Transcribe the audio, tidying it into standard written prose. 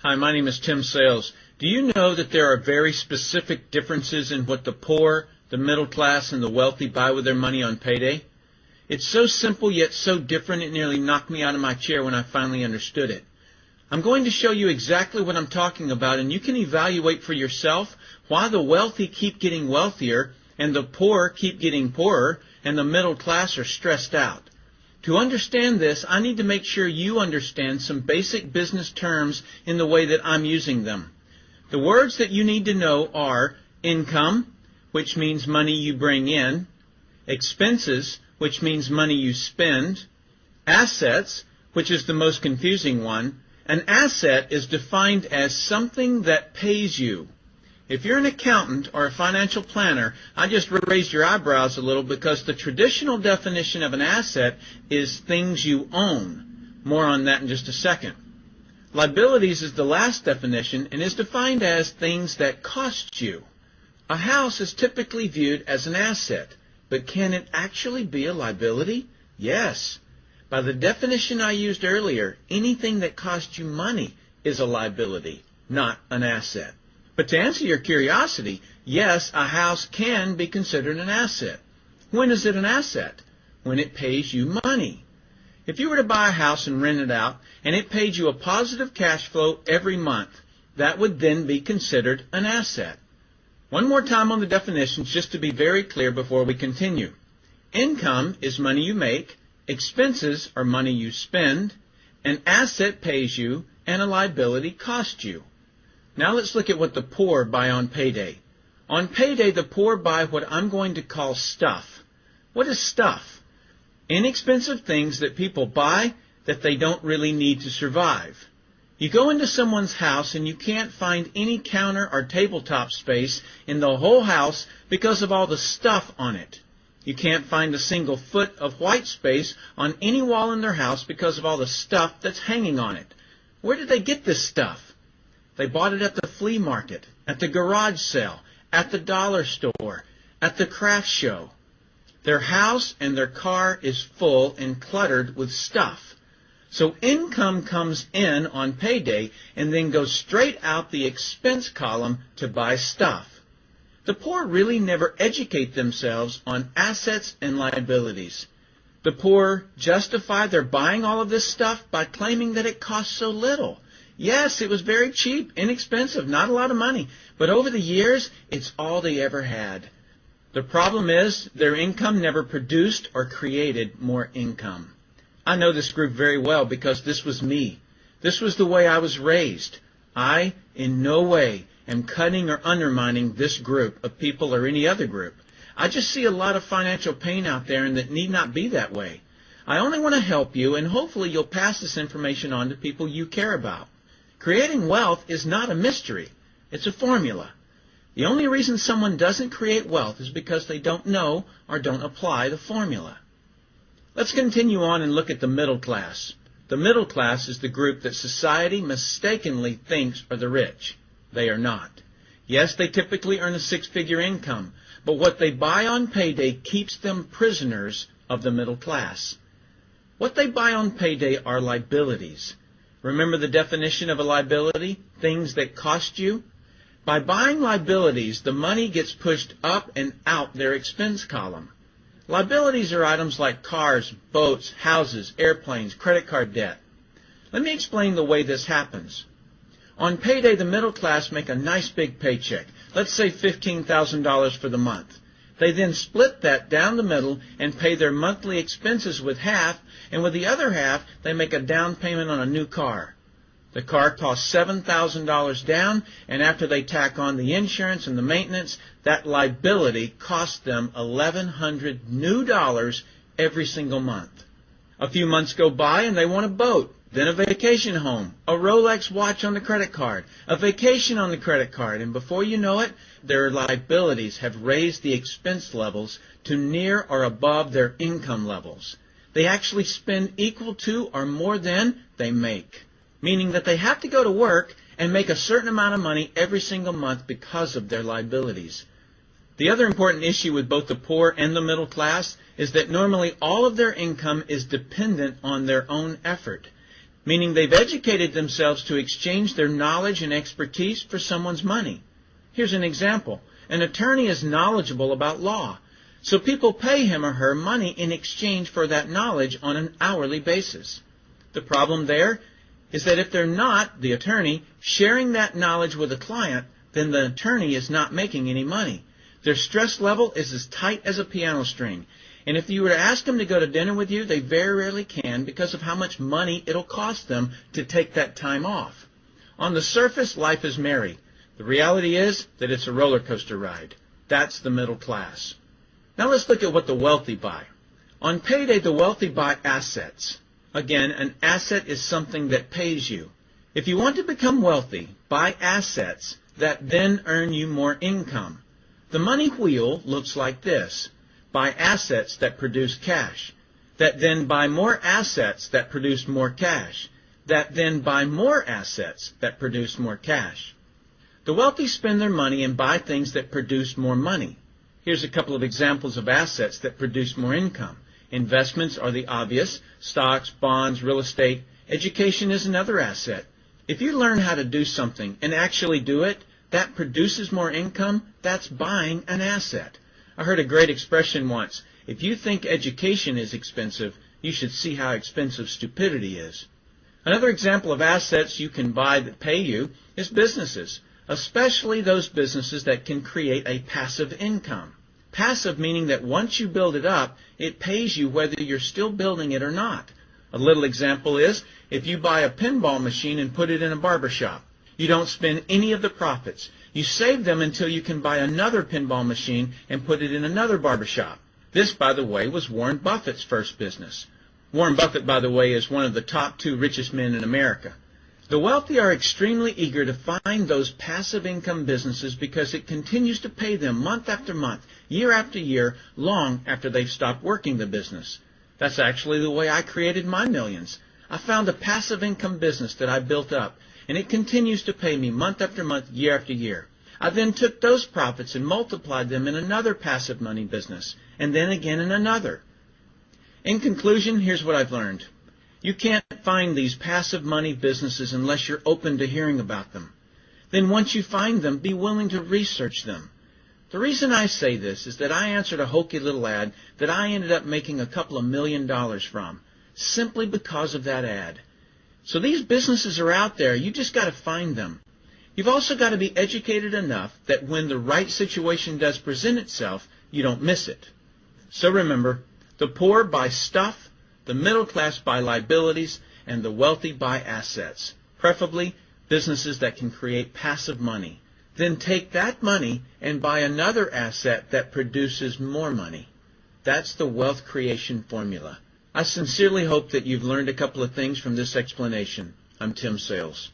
Hi, my name is Tim Sales. Do you know that there are very specific differences in what the poor, the middle class, and the wealthy buy with their money on payday? It's so simple yet so different it nearly knocked me out of my chair when I finally understood it. I'm going to show you exactly what I'm talking about, and you can evaluate for yourself why the wealthy keep getting wealthier and the poor keep getting poorer and the middle class are stressed out. To understand this, I need to make sure you understand some basic business terms in the way that I'm using them. The words that you need to know are income, which means money you bring in, expenses, which means money you spend, assets, which is the most confusing one. An asset is defined as something that pays you. If you're an accountant or a financial planner, I just raised your eyebrows a little because the traditional definition of an asset is things you own. More on that in just a second. Liabilities is the last definition and is defined as things that cost you. A house is typically viewed as an asset, but can it actually be a liability? Yes. By the definition I used earlier, anything that costs you money is a liability, not an asset. But to answer your curiosity, yes, a house can be considered an asset. When is it an asset? When it pays you money. If you were to buy a house and rent it out, and it paid you a positive cash flow every month, that would then be considered an asset. One more time on the definitions just to be very clear before we continue. Income is money you make, expenses are money you spend, an asset pays you, and a liability costs you. Now let's look at what the poor buy on payday. On payday, the poor buy what I'm going to call stuff. What is stuff? Inexpensive things that people buy that they don't really need to survive. You go into someone's house and you can't find any counter or tabletop space in the whole house because of all the stuff on it. You can't find a single foot of white space on any wall in their house because of all the stuff that's hanging on it. Where did they get this stuff? They bought it at the flea market, at the garage sale, at the dollar store, at the craft show. Their house and their car is full and cluttered with stuff. So income comes in on payday and then goes straight out the expense column to buy stuff. The poor really never educate themselves on assets and liabilities. The poor justify their buying all of this stuff by claiming that it costs so little. Yes, it was very cheap, inexpensive, not a lot of money, but over the years, it's all they ever had. The problem is their income never produced or created more income. I know this group very well because this was me. This was the way I was raised. I, in no way, am cutting or undermining this group of people or any other group. I just see a lot of financial pain out there and that need not be that way. I only want to help you, and hopefully you'll pass this information on to people you care about. Creating wealth is not a mystery. It's a formula. The only reason someone doesn't create wealth is because they don't know or don't apply the formula. Let's continue on and look at the middle class. The middle class is the group that society mistakenly thinks are the rich. They are not. Yes, they typically earn a six-figure income, but what they buy on payday keeps them prisoners of the middle class. What they buy on payday are liabilities. Remember the definition of a liability? Things that cost you? By buying liabilities, the money gets pushed up and out their expense column. Liabilities are items like cars, boats, houses, airplanes, credit card debt. Let me explain the way this happens. On payday, the middle class make a nice big paycheck. Let's say $15,000 for the month. They then split that down the middle and pay their monthly expenses with half, and with the other half, they make a down payment on a new car. The car costs $7,000 down, and after they tack on the insurance and the maintenance, that liability costs them $1,100 new dollars every single month. A few months go by and they want a boat, then a vacation home, a Rolex watch on the credit card, a vacation on the credit card, and before you know it, their liabilities have raised the expense levels to near or above their income levels. They actually spend equal to or more than they make, meaning that they have to go to work and make a certain amount of money every single month because of their liabilities. The other important issue with both the poor and the middle class is that normally all of their income is dependent on their own effort. meaning they've educated themselves to exchange their knowledge and expertise for someone's money. Here's an example. An attorney is knowledgeable about law, so people pay him or her money in exchange for that knowledge on an hourly basis. The problem there is that if they're not, the attorney, sharing that knowledge with a client, then the attorney is not making any money. Their stress level is as tight as a piano string. And if you were to ask them to go to dinner with you, they very rarely can because of how much money it'll cost them to take that time off. On the surface, life is merry. The reality is that it's a roller coaster ride. That's the middle class. Now let's look at what the wealthy buy. On payday, the wealthy buy assets. Again, an asset is something that pays you. If you want to become wealthy, buy assets that then earn you more income. The money wheel looks like this. Buy assets that produce cash, that then buy more assets that produce more cash, that then buy more assets that produce more cash. The wealthy spend their money and buy things that produce more money. Here's a couple of examples of assets that produce more income. Investments are the obvious: stocks, bonds, real estate. Education is another asset. If you learn how to do something and actually do it, that produces more income. That's buying an asset. I heard a great expression once: if you think education is expensive, you should see how expensive stupidity is. Another example of assets you can buy that pay you is businesses, especially those businesses that can create a passive income. Passive meaning that once you build it up, it pays you whether you're still building it or not. A little example is if you buy a pinball machine and put it in a barber shop. You don't spend any of the profits. You save them until you can buy another pinball machine and put it in another barber shop. This, by the way, was Warren Buffett's first business. Warren Buffett, by the way, is one of the top 2 richest men in America. The wealthy are extremely eager to find those passive income businesses because it continues to pay them month after month, year after year, long after they've stopped working the business. That's actually the way I created my millions. I found a passive income business that I built up, and it continues to pay me month after month, year after year. I then took those profits and multiplied them in another passive money business, and then again in another. In conclusion, here's what I've learned. You can't find these passive money businesses unless you're open to hearing about them. Then once you find them, be willing to research them. The reason I say this is that I answered a hokey little ad that I ended up making a couple of $1 million from, simply because of that ad. So these businesses are out there. You just got to find them. You've also got to be educated enough that when the right situation does present itself, you don't miss it. So remember, the poor buy stuff, the middle class buy liabilities, and the wealthy buy assets, preferably businesses that can create passive money. Then take that money and buy another asset that produces more money. That's the wealth creation formula. I sincerely hope that you've learned a couple of things from this explanation. I'm Tim Sales.